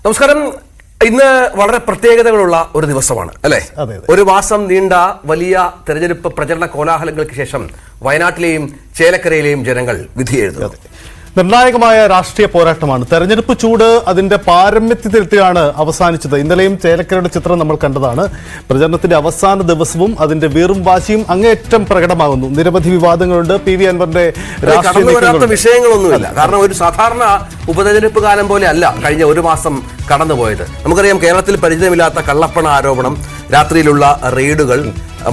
നമസ്കാരം. ഇന്ന് വളരെ പ്രത്യേകതകളുള്ള ഒരു ദിവസമാണ് അല്ലേ? ഒരു മാസം നീണ്ട വലിയ തെരഞ്ഞെടുപ്പ് പ്രചരണ കോലാഹലങ്ങൾക്ക് ശേഷം വയനാട്ടിലെയും ചേലക്കരയിലെയും ജനങ്ങൾ വിധിയെഴുതുന്നു. നിർണായകമായ രാഷ്ട്രീയ പോരാട്ടമാണ്. തെരഞ്ഞെടുപ്പ് ചൂട് അതിന്റെ പാരമ്യത്തിലെത്തിയാണ് അവസാനിച്ചത്. ഇന്നലെയും ചേലക്കരയുടെ ചിത്രം നമ്മൾ കണ്ടതാണ്. പ്രചരണത്തിന്റെ അവസാന ദിവസവും അതിന്റെ വീറും വാശിയും അങ്ങേയറ്റം പ്രകടമാകുന്നു. നിരവധി വിവാദങ്ങളുണ്ട്. PV അൻവറിന്റെ വിഷയങ്ങളൊന്നുമില്ല. കാരണം ഒരു സാധാരണ ഉപതെരഞ്ഞെടുപ്പ് കാലം പോലെ അല്ല കഴിഞ്ഞ ഒരു മാസം കടന്നുപോയത്. നമുക്കറിയാം, കേരളത്തിൽ പരിചയമില്ലാത്ത കള്ളപ്പണ ആരോപണം, രാത്രിയിലുള്ള റെയ്ഡുകൾ,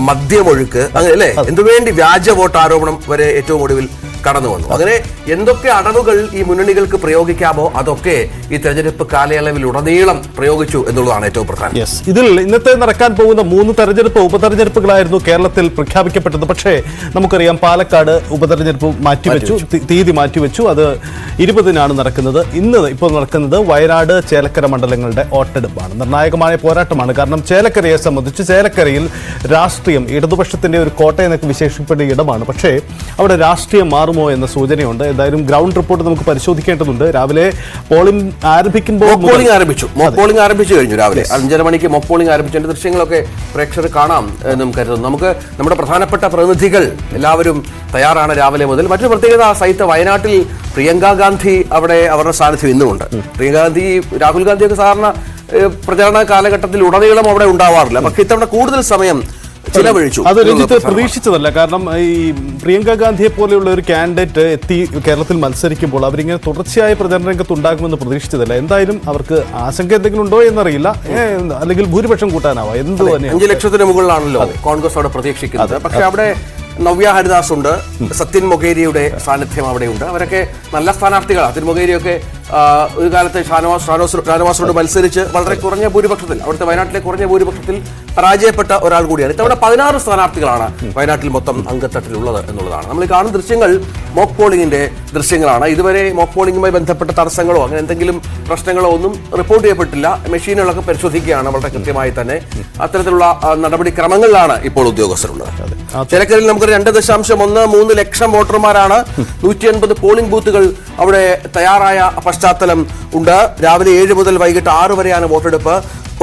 മദ്യമൊഴുക്ക്, അങ്ങനെ അല്ലേ, എന്തുവേണ്ടി വ്യാജ വോട്ട് ആരോപണം വരെ ഏറ്റവും ഒടുവിൽ കടന്നു വന്നു. അങ്ങനെ എന്തൊക്കെ അടവുകൾ ഈ മുന്നണികൾക്ക് പ്രയോഗിക്കാമോ അതൊക്കെ ഈ തെരഞ്ഞെടുപ്പ് കാലയളവിൽ ഉടനീളം പ്രയോഗിച്ചു എന്നുള്ളതാണ് ഏറ്റവും പ്രധാനം. ഇതിൽ ഇന്നത്തെ നടക്കാൻ പോകുന്ന 3 ഉപതെരഞ്ഞെടുപ്പുകളായിരുന്നു കേരളത്തിൽ പ്രഖ്യാപിക്കപ്പെട്ടത്. പക്ഷേ നമുക്കറിയാം, പാലക്കാട് ഉപതെരഞ്ഞെടുപ്പ് മാറ്റിവെച്ചു, തീയതി മാറ്റിവെച്ചു. അത് 20-നാണ് നടക്കുന്നത്. ഇപ്പോൾ നടക്കുന്നത് വയനാട്, ചേലക്കര മണ്ഡലങ്ങളുടെ വോട്ടെടുപ്പാണ്. നിർണായകമായ പോരാട്ടമാണ്. കാരണം ചേലക്കരയെ സംബന്ധിച്ച് ചേലക്കരയിൽ രാഷ്ട്രീയം ഇടതുപക്ഷത്തിന്റെ ഒരു കോട്ട എന്നൊക്കെ വിശേഷിപ്പെട്ട ഇടമാണ്. പക്ഷേ അവിടെ രാഷ്ട്രീയം മാറുമോ എന്ന സൂചനയുണ്ട്. എന്തായാലും ഗ്രൗണ്ട് റിപ്പോർട്ട് നമുക്ക് പരിശോധിക്കേണ്ടതുണ്ട്. രാവിലെ പോളിംഗ് ആരംഭിക്കുമ്പോൾ മോക്ക് പോളിംഗ് ആരംഭിച്ചു കഴിഞ്ഞു. രാവിലെ 5:30 മണിക്ക് മോക്ക് പോളിംഗ് ആരംഭിച്ചതിന്റെ ദൃശ്യങ്ങളൊക്കെ പ്രേക്ഷകർ കാണാം എന്നും കരുതുന്നു. നമുക്ക് നമ്മുടെ പ്രധാനപ്പെട്ട പ്രതിനിധികൾ എല്ലാവരും തയ്യാറാണ് രാവിലെ മുതൽ. മറ്റൊരു പ്രത്യേകത, സഹിത വയനാട്ടിൽ പ്രിയങ്ക ഗാന്ധി അവിടെ അവരുടെ സാന്നിധ്യം ഇന്നുമുണ്ട്. പ്രിയങ്ക ഗാന്ധി, രാഹുൽ ഗാന്ധിയൊക്കെ സാധാരണ പ്രചാരണ കാലഘട്ടത്തിൽ ഉടനീളം അവിടെ ഉണ്ടാവാറില്ല. പക്ഷെ ഇത്തവണ കൂടുതൽ സമയം അത് രഞ്ജിത്ത് പ്രതീക്ഷിച്ചതല്ല. കാരണം ഈ പ്രിയങ്ക ഗാന്ധിയെ പോലെയുള്ള ഒരു കാൻഡിഡേറ്റ് എത്തി കേരളത്തിൽ മത്സരിക്കുമ്പോൾ അവരിങ്ങനെ തുടർച്ചയായ പ്രചരണ രംഗത്ത് ഉണ്ടാകുമെന്ന് പ്രതീക്ഷിച്ചതല്ല. എന്തായാലും അവർക്ക് ആശങ്ക എന്തെങ്കിലും ഉണ്ടോ എന്നറിയില്ല. അല്ലെങ്കിൽ ഭൂരിപക്ഷം കൂട്ടാനാവാം. എന്ത് തന്നെ 5 ലക്ഷത്തിന് മുകളിലാണല്ലോ കോൺഗ്രസ് അവിടെ പ്രതീക്ഷിക്കുന്നത്. പക്ഷെ അവിടെ നവ്യ ഹരിദാസ് ഉണ്ട്, സത്യൻ മൊകേരിയുടെ സാന്നിധ്യം അവിടെയുണ്ട്. അവരൊക്കെ നല്ല സ്ഥാനാർത്ഥികളാണ്. സത്യൻ മൊകേരിയൊക്കെ ഒരു കാലത്ത് ഷാനവാസിനോട് മത്സരിച്ച് വളരെ കുറഞ്ഞ ഭൂരിപക്ഷത്തിൽ, അവിടുത്തെ വയനാട്ടിലെ കുറഞ്ഞ ഭൂരിപക്ഷത്തിൽ പരാജയപ്പെട്ട ഒരാൾ കൂടിയാണ്. ഇത്തവണ 16 സ്ഥാനാർത്ഥികളാണ് വയനാട്ടിൽ മൊത്തം അംഗത്തട്ടിലുള്ളത് എന്നുള്ളതാണ്. നമ്മൾ കാണുന്ന ദൃശ്യങ്ങൾ മോക്ക് പോളിംഗിന്റെ ദൃശ്യങ്ങളാണ്. ഇതുവരെ മോക്ക് പോളിംഗുമായി ബന്ധപ്പെട്ട തടസ്സങ്ങളോ അങ്ങനെ എന്തെങ്കിലും പ്രശ്നങ്ങളോ ഒന്നും റിപ്പോർട്ട് ചെയ്യപ്പെട്ടില്ല. മെഷീനുകളൊക്കെ പരിശോധിക്കുകയാണ് വളരെ കൃത്യമായി തന്നെ. അത്തരത്തിലുള്ള നടപടിക്രമങ്ങളിലാണ് ഇപ്പോൾ ഉദ്യോഗസ്ഥരുള്ളത്. ചേലക്കരയിൽ നമുക്ക് 2.13 ലക്ഷം വോട്ടർമാരാണ്. 180 പോളിംഗ് ബൂത്തുകൾ അവിടെ തയ്യാറായ പശ്ചാത്തലം ഉണ്ട്. രാവിലെ 7 മുതൽ വൈകിട്ട് 6 വരെയാണ് വോട്ടെടുപ്പ്.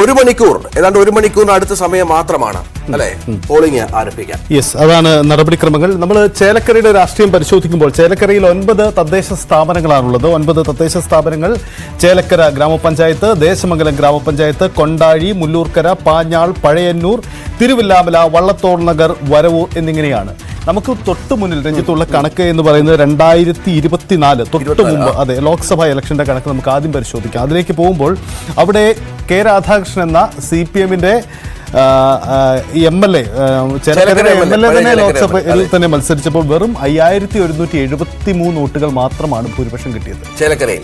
1 മണിക്കൂർ, ഏതാണ്ട് 1 മണിക്കൂറിന് അടുത്ത സമയം മാത്രമാണ് അല്ലെ പോളിംഗ് ആരംഭിക്കാൻ. അതാണ് നടപടിക്രമങ്ങൾ. നമ്മൾ ചേലക്കരയുടെ രാഷ്ട്രീയം പരിശോധിക്കുമ്പോൾ ചേലക്കരയിൽ 9 തദ്ദേശ സ്ഥാപനങ്ങളാണുള്ളത്. 9 തദ്ദേശ സ്ഥാപനങ്ങൾ: ചേലക്കര ഗ്രാമപഞ്ചായത്ത്, ദേശമംഗലം ഗ്രാമപഞ്ചായത്ത്, കൊണ്ടാഴി, മുല്ലൂർക്കര, പാഞ്ഞാൾ, പഴയന്നൂർ, തിരുവില്ലാമല, വള്ളത്തോൾ നഗർ, വരവൂർ എന്നിങ്ങനെയാണ്. നമുക്ക് തൊട്ട് മുന്നിൽ രഞ്ജിത്തുള്ള കണക്ക് എന്ന് പറയുന്നത് 2024 തൊട്ട് മുമ്പ്, അതെ, ലോക്സഭാ ഇലക്ഷന്റെ കണക്ക് നമുക്ക് ആദ്യം പരിശോധിക്കാം. അതിലേക്ക് പോകുമ്പോൾ അവിടെ K. രാധാകൃഷ്ണൻ എന്ന CPM-ന്റെ MLA തന്നെ ലോക്സഭയിൽ തന്നെ മത്സരിച്ചപ്പോൾ വെറും 5173 വോട്ടുകൾ മാത്രമാണ് ഭൂരിപക്ഷം കിട്ടിയത് ചേലക്കരയിൽ.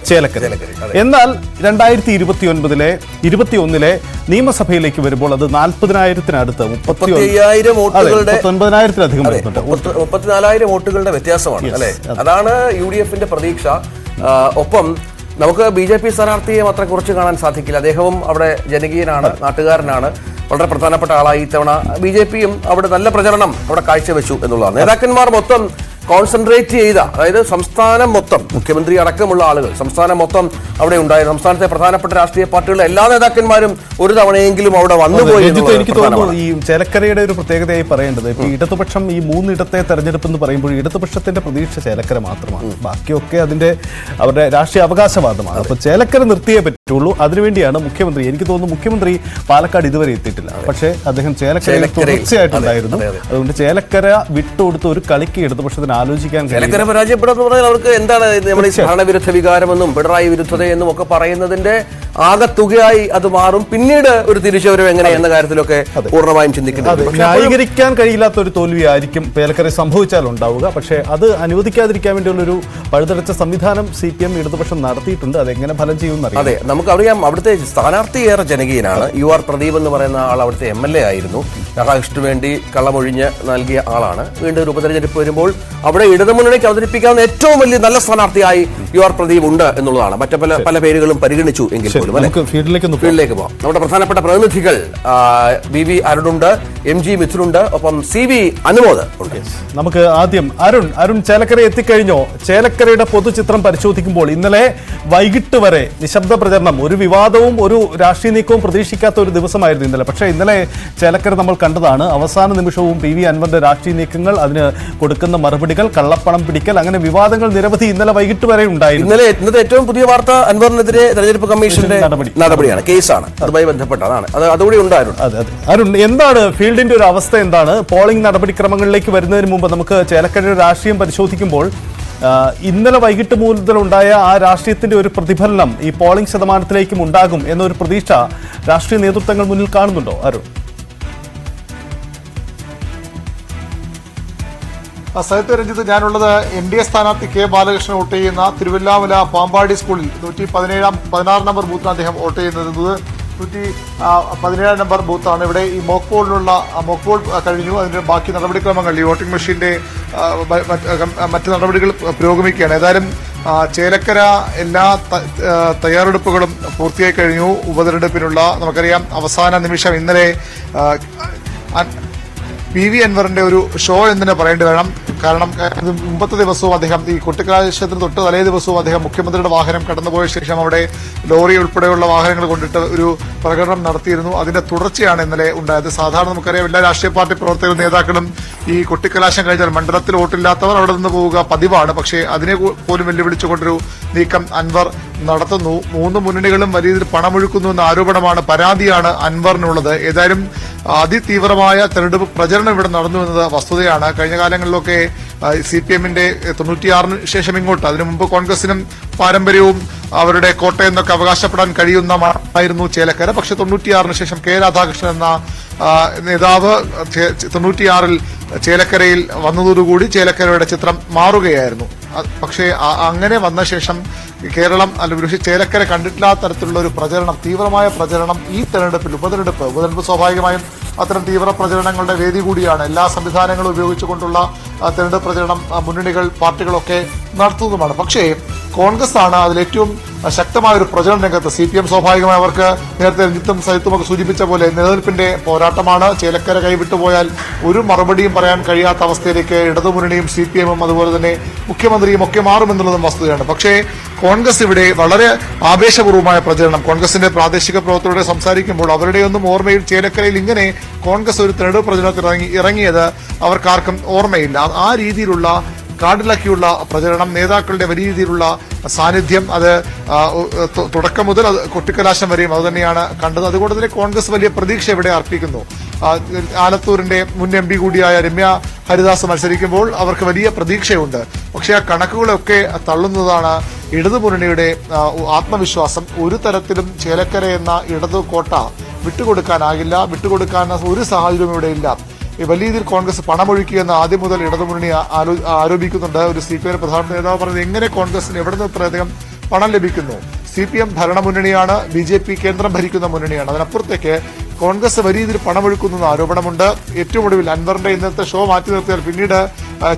എന്നാൽ 2021 നിയമസഭയിലേക്ക് വരുമ്പോൾ അത് 40,000-നടുത്ത് 39,000-ലധികം വരുന്നുണ്ട്. 34,000 വോട്ടുകളുടെ വ്യത്യാസമാണ് അല്ലെ? അതാണ് UDF-ന്റെ പ്രതീക്ഷ. ഒപ്പം നമുക്ക് BJP സ്ഥാനാർത്ഥിയെ അത്ര കുറച്ച് കാണാൻ സാധിക്കില്ല. അദ്ദേഹവും അവിടെ ജനകീയനാണ്, നാട്ടുകാരനാണ്, വളരെ പ്രധാനപ്പെട്ട ആളായി. ഇത്തവണ BJP-യും അവിടെ നല്ല പ്രചരണം അവിടെ കാഴ്ചവെച്ചു എന്നുള്ളതാണ്. നേതാക്കന്മാർ മൊത്തം കോൺസെൻട്രേറ്റ് ചെയ്ത, അതായത് സംസ്ഥാനം മൊത്തം, മുഖ്യമന്ത്രി അടക്കമുള്ള ആളുകൾ സംസ്ഥാനം മൊത്തം അവിടെ ഉണ്ടായിരുന്നു. സംസ്ഥാനത്തെ പ്രധാനപ്പെട്ട രാഷ്ട്രീയ പാർട്ടികളുടെ എല്ലാ നേതാക്കന്മാരും ഒരു തവണയെങ്കിലും അവിടെ വന്നുപോയി. എനിക്ക് തോന്നുന്നു ഈ ചേലക്കരയുടെ ഒരു പ്രത്യേകതയായി പറയേണ്ടത്, ഇപ്പൊ ഇടതുപക്ഷം ഈ 3 ഇടത്തെ തെരഞ്ഞെടുപ്പ് എന്ന് പറയുമ്പോൾ ഇടതുപക്ഷത്തിന്റെ പ്രതീക്ഷ ചേലക്കര മാത്രമാണ്. ബാക്കിയൊക്കെ അവരുടെ രാഷ്ട്രീയ അവകാശവാദമാണ്. അപ്പൊ ചേലക്കര നിർത്തിയേ പറ്റുള്ളൂ. അതിനുവേണ്ടിയാണ് മുഖ്യമന്ത്രി, എനിക്ക് തോന്നുന്നു മുഖ്യമന്ത്രി പാലക്കാട് ഇതുവരെ എത്തിയിട്ടില്ല. പക്ഷേ അദ്ദേഹം ചേലക്കരയിൽ തുടർച്ചയായിട്ടുണ്ടായിരുന്നു. അതുകൊണ്ട് ചേലക്കര വിട്ടുകൊടുത്ത ഒരു കളിക്ക് ഇടതുപക്ഷത്തിന് ആലോചിക്കാൻ ചേലക്കര പരാജയപ്പെടുന്ന പറഞ്ഞാൽ അവർക്ക് എന്താണ് നമ്മുടെ ഭരണവിരുദ്ധ വികാരമെന്നും പിണറായി വിരുദ്ധതയെന്നും ഒക്കെ പറയുന്നതിന്റെ ആകത്തുകയായി അത് മാറും. പിന്നീട് ഒരു തിരിച്ചുവരവ് എങ്ങനെ എന്ന കാര്യത്തിലൊക്കെ പൂർണ്ണമായും ചിന്തിക്കുന്നത്. ന്യായീകരിക്കാൻ കഴിയില്ലാത്ത ഒരു തോൽവിയായിരിക്കും ചേലക്കര സംഭവിച്ചാൽ ഉണ്ടാവുക. പക്ഷേ അത് അനുവദിക്കാതിരിക്കാൻ വേണ്ടിയുള്ളൊരു പഴുതടച്ച സംവിധാനം CPM ഇടതുപക്ഷം നടത്തിയിട്ടുണ്ട്. അതെങ്ങനെ ഫലം ചെയ്യുമെന്ന് അതെ, നമുക്കറിയാം. അവിടുത്തെ സ്ഥാനാർത്ഥി ഏറെ ജനകീയനാണ്. UR പ്രദീപ് എന്ന് പറയുന്ന ആൾ അവിടുത്തെ MLA ആയിരുന്നു. രാധാകൃഷ്ണന് വേണ്ടി കള്ളമൊഴിഞ്ഞ് നൽകിയ ആളാണ്. വീണ്ടും ഒരു ഉപതെരഞ്ഞെടുപ്പ് വരുമ്പോൾ അവിടെ ഇടതുമുന്നണിക്ക് അവതരിപ്പിക്കാവുന്ന ഏറ്റവും വലിയ നല്ല സ്ഥാനാർത്ഥിയായി UR പ്രദീപ് ഉണ്ട് എന്നുള്ളതാണ്. മറ്റു പല പേരുകളും പരിഗണിച്ചു എങ്കിൽ പോലും ഫീൽഡിലേക്ക് പോകാം. നമ്മുടെ പ്രധാനപ്പെട്ട പ്രതിനിധികൾ BV അരുണുണ്ട്, MG മിഥുനുണ്ട്, ഒപ്പം CV അനുമോദ് ഉണ്ട്. നമുക്ക് ആദ്യം അരുൺ ചേലക്കര എത്തിക്കഴിഞ്ഞോ? ചേലക്കരയുടെ പൊതുചിത്രം പരിശോധിക്കുമ്പോൾ ഇന്നലെ വൈകിട്ട് വരെ നിശബ്ദ പ്രചരണം, ഒരു വിവാദവും ഒരു രാഷ്ട്രീയ നീക്കവും പ്രതീക്ഷിക്കാത്ത ഒരു ദിവസമായിരുന്നു ഇന്നലെ. പക്ഷേ ഇന്നലെ ചേലക്കര നമ്മൾ കണ്ടതാണ് അവസാന നിമിഷവും PV അൻവറിന്റെ രാഷ്ട്രീയ നീക്കങ്ങൾ, അതിന് കൊടുക്കുന്ന മറുപടികൾ, കള്ളപ്പണം പിടിക്കൽ, അങ്ങനെ വിവാദങ്ങൾ നിരവധി ഇന്നലെ വൈകിട്ട് വരെ ഉണ്ടായിരുന്നു. ഇന്നത്തെ ഏറ്റവും പുതിയ വാർത്ത അൻവറിനെതിരെ തെരഞ്ഞെടുപ്പ് കമ്മീഷന്റെ നടപടിയാണ്, കേസാണ്, അതുമായി ബന്ധപ്പെട്ടതാണ്. അതുകൂടി ഉണ്ടായിരുന്നു. അതെ. അരുൺ, എന്താണ് ഫീൽഡിന്റെ ഒരു അവസ്ഥ? എന്താണ് പോളിംഗ് നടപടിക്രമങ്ങളിലേക്ക് വരുന്നതിന് മുമ്പ് നമുക്ക് ചേലക്കരയുടെ രാഷ്ട്രീയം പരിശോധിക്കുമ്പോൾ ഇന്നലെ വൈകിട്ട് മുതലുണ്ടായ ആ രാഷ്ട്രീയത്തിന്റെ ഒരു പ്രതിഫലനം ഈ പോളിംഗ് ശതമാനത്തിലേക്കും ഉണ്ടാകും എന്നൊരു പ്രതീക്ഷ രാഷ്ട്രീയ നേതൃത്വങ്ങൾ മുന്നിൽ കാണുന്നുണ്ടോ അരുൺ? സഹിത്യ രഞ്ജിത്ത്, ഞാനുള്ളത് NDA സ്ഥാനാർത്ഥി K ബാലകൃഷ്ണൻ വോട്ട് ചെയ്യുന്ന തിരുവല്ലാമല പാമ്പാടി സ്കൂളിൽ 116 നമ്പർ ബൂത്താണ് അദ്ദേഹം വോട്ട് ചെയ്യുന്നത്. 117 നമ്പർ ബൂത്താണ്. ഇവിടെ ഈ മോക്ക് പോൾ കഴിഞ്ഞു. അതിന്റെ ബാക്കി നടപടിക്രമങ്ങൾ, ഈ വോട്ടിംഗ് മെഷീന്റെ മറ്റ് നടപടികൾ പുരോഗമിക്കുകയാണ്. ഏതായാലും ചേലക്കര എല്ലാ തയ്യാറെടുപ്പുകളും പൂർത്തിയായി കഴിഞ്ഞു. ഉപതെരഞ്ഞെടുപ്പിനുള്ള നമുക്കറിയാം അവസാന നിമിഷം ഇന്നലെ PV അൻവറിന്റെ ഒരു ഷോ എന്ന് തന്നെ പറയേണ്ടി വേണം. കാരണം മുമ്പത്തെ ദിവസവും അദ്ദേഹം ഈ കൊട്ടിക്കലാശത്തിന് തൊട്ട് തലേ ദിവസവും അദ്ദേഹം മുഖ്യമന്ത്രിയുടെ വാഹനം കടന്നുപോയ ശേഷം അവിടെ ലോറി ഉൾപ്പെടെയുള്ള വാഹനങ്ങൾ കൊണ്ടിട്ട് ഒരു പ്രകടനം നടത്തിയിരുന്നു. അതിന്റെ തുടർച്ചയാണ് ഇന്നലെ ഉണ്ടായത്. സാധാരണ നമുക്കറിയാം എല്ലാ രാഷ്ട്രീയ പാർട്ടി പ്രവർത്തകരും നേതാക്കളും ഈ കൊട്ടിക്കലാശം കഴിഞ്ഞാൽ മണ്ഡലത്തിൽ വോട്ടില്ലാത്തവർ അവിടെ നിന്ന് പോവുക പതിവാണ്. പക്ഷേ അതിനെ പോലും വെല്ലുവിളിച്ചുകൊണ്ടൊരു നീക്കം അൻവർ നടത്തുന്നു. മൂന്ന് മുന്നണികളും വലിയ രീതിയിൽ പണമൊഴുക്കുന്നു എന്ന ആരോപണമാണ്, പരാതിയാണ് അൻവറിനുള്ളത്. ഏതായാലും അതിതീവ്രമായ തെരഞ്ഞെടുപ്പ് പ്രചരണം ഇവിടെ നടന്നു എന്നത് വസ്തുതയാണ്. കഴിഞ്ഞ കാലങ്ങളിലൊക്കെ CPM-ന്റെ 96 ശേഷം ഇങ്ങോട്ട്, അതിനു മുമ്പ് കോൺഗ്രസിനും പാരമ്പര്യവും അവരുടെ കോട്ടയെന്നൊക്കെ അവകാശപ്പെടാൻ കഴിയുന്നതായിരുന്നു ചേലക്കര. പക്ഷെ 96 ശേഷം K രാധാകൃഷ്ണൻ എന്ന നേതാവ് 96 ചേലക്കരയിൽ വന്നതോടുകൂടി ചേലക്കരയുടെ ചിത്രം മാറുകയായിരുന്നു. പക്ഷേ അങ്ങനെ വന്ന ശേഷം കേരളം പക്ഷേ ചേലക്കര കണ്ടിട്ടില്ലാത്ത തരത്തിലുള്ള ഒരു പ്രചരണം, തീവ്രമായ പ്രചരണം ഈ തെരഞ്ഞെടുപ്പിൽ ഉപതെരഞ്ഞെടുപ്പ് സ്വാഭാവികമായും അത്തരം തീവ്ര പ്രചരണങ്ങളുടെ വേദി കൂടിയാണ്. എല്ലാ സംവിധാനങ്ങളും ഉപയോഗിച്ചുകൊണ്ടുള്ള തെരഞ്ഞെടുപ്പ് പ്രചരണം മുന്നണികൾ, പാർട്ടികളൊക്കെ നടത്തുന്നതുമാണ്. പക്ഷേ കോൺഗ്രസ് ആണ് അതിലേറ്റവും ശക്തമായ ഒരു പ്രചരണ രംഗത്ത്. CPM സ്വാഭാവികമായി അവർക്ക് നേരത്തെ രഞ്ജിത്തും സഹിത്തുമൊക്കെ സൂചിപ്പിച്ച പോലെ നിലനിൽപ്പിന്റെ പോരാട്ടമാണ്. ചേലക്കര കൈവിട്ടുപോയാൽ ഒരു മറുപടിയും പറയാൻ കഴിയാത്ത അവസ്ഥയിലേക്ക് ഇടതുമുന്നണിയും CPM-ഉം അതുപോലെ തന്നെ മുഖ്യമന്ത്രിയും ഒക്കെ മാറുമെന്നുള്ളതും വസ്തുതയാണ്. പക്ഷേ കോൺഗ്രസ് ഇവിടെ വളരെ ആവേശപൂർവ്വമായ പ്രചരണം, കോൺഗ്രസിന്റെ പ്രാദേശിക പ്രവർത്തകരോട് സംസാരിക്കുമ്പോൾ അവരുടെയൊന്നും ഓർമ്മയിൽ ചേലക്കരയിൽ ഇങ്ങനെ കോൺഗ്രസ് ഒരു തെരഞ്ഞെടുപ്പ് പ്രചരണത്തിൽ ഇറങ്ങിയത് അവർക്കാർക്കും ഓർമ്മയില്ല. ആ രീതിയിലുള്ള കാടിളക്കിയുള്ള പ്രചരണം, നേതാക്കളുടെ വലിയ രീതിയിലുള്ള സാന്നിധ്യം, അത് തുടക്കം മുതൽ കൊട്ടിക്കലാശം വരെയും അതുതന്നെയാണ് കണ്ടത്. അതുകൊണ്ട് തന്നെ കോൺഗ്രസ് വലിയ പ്രതീക്ഷ ഇവിടെ അർപ്പിക്കുന്നു. ആലത്തൂരിന്റെ മുൻ MP കൂടിയായ രമ്യ ഹരിദാസ് മത്സരിക്കുമ്പോൾ അവർക്ക് വലിയ പ്രതീക്ഷയുണ്ട്. പക്ഷേ ആ കണക്കുകളൊക്കെ തള്ളുന്നതാണ് ഇടതുമുന്നണിയുടെ ആത്മവിശ്വാസം. ഒരു തരത്തിലും ചേലക്കര എന്ന ഇടതു കോട്ട വിട്ടുകൊടുക്കാനാകില്ല, വിട്ടുകൊടുക്കാൻ ഒരു സാഹചര്യവും ഇവിടെ ഇല്ല. വലിയ രീതിയിൽ കോൺഗ്രസ് പണമൊഴുക്കിയെന്ന് ആദ്യം മുതൽ ഇടതുമുന്നണി ആരോപിക്കുന്നുണ്ട്. ഒരു CPM പ്രധാന നേതാവ് പറഞ്ഞത്, എങ്ങനെ കോൺഗ്രസിന് എവിടെ നിന്ന് ഇത്രയധികം പണം ലഭിക്കുന്നു? CPM ഭരണമുന്നണിയാണ്, BJP കേന്ദ്രം ഭരിക്കുന്ന മുന്നണിയാണ്. അതിനപ്പുറത്തേക്ക് കോൺഗ്രസ് വലിയ രീതിയിൽ പണമൊഴുക്കുന്ന ആരോപണമുണ്ട്. ഏറ്റവും ഒടുവിൽ അൻവറിന്റെ ഇന്നത്തെ ഷോ മാറ്റി നിർത്തിയാൽ പിന്നീട്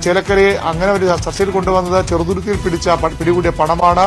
ചേലക്കരയെ അങ്ങനെ ഒരു ചർച്ചയിൽ കൊണ്ടുവന്നത് ചെറുതുരുത്തിയിൽ പിടികൂടിയ പണമാണ്.